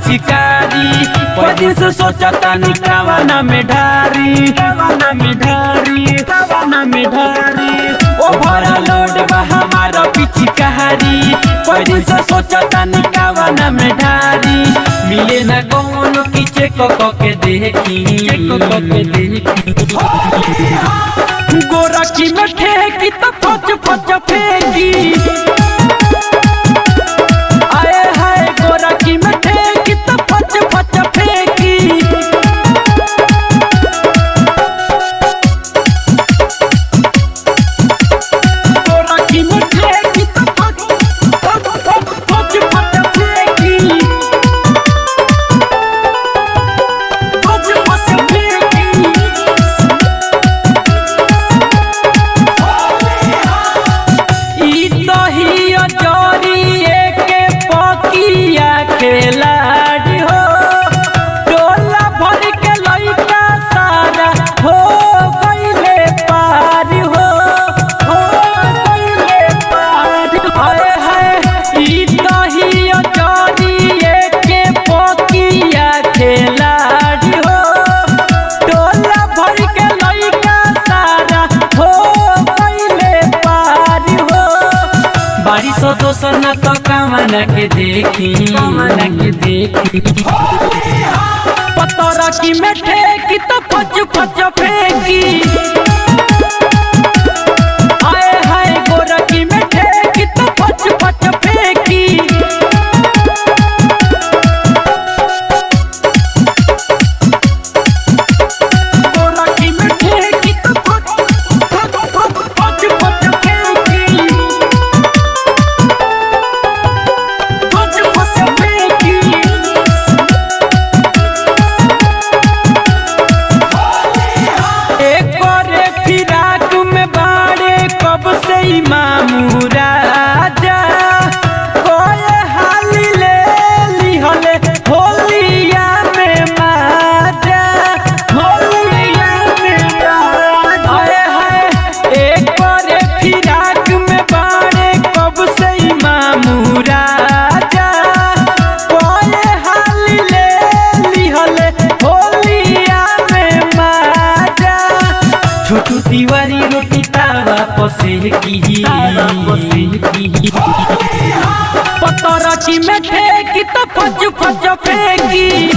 पिचकारी। कोई दिन से सोचा तानी कावाना में ढारी, कावाना में ढारी, कावाना में ढारी। ओ भरा लोड बा हमारा पिचकारी। कोई दिन से सोचा तानी कावाना में ढारी। मिले ना कौन की चेक के देखी, चेक के देखी। गोरा की में ठेकी तो फच फच फेंकी। आए हाय गोरा की में ठेकी तो फच फच फेंकी। गोरा की में ठेकी तो फच फच फेंकी। फच फच फेंकी। खिलाड़ी हो टोला भर के लइका सारा हो गइले पार हो गइले पार। हाय हाय ई दहिया चोरिए के पकिया खिलाड़ी हो टोला भर के लइका सारा हो गइले पार हो। बारिश दोसर ना तो कामना के देखी, कामना के देखी। पतरा की में ठेकी तो फच फच फेंकी। आए हाय गोरा की में ठेकी तो फच फच फेंकी। गोरा की में ठेकी तो फच फच फेंकी। मामू राजा कोई हाल ले लिहले होलिया में माजा, होलिया में माजा। हाय हाय एक बारे फिराक में बाड़े कब से मामू राजा कोई हाल ले लिहले होलिया में माजा। छोटू तिवारी रोटी तावा पसेकी, पतरा की में ठेकी तो फच फच फेंकी।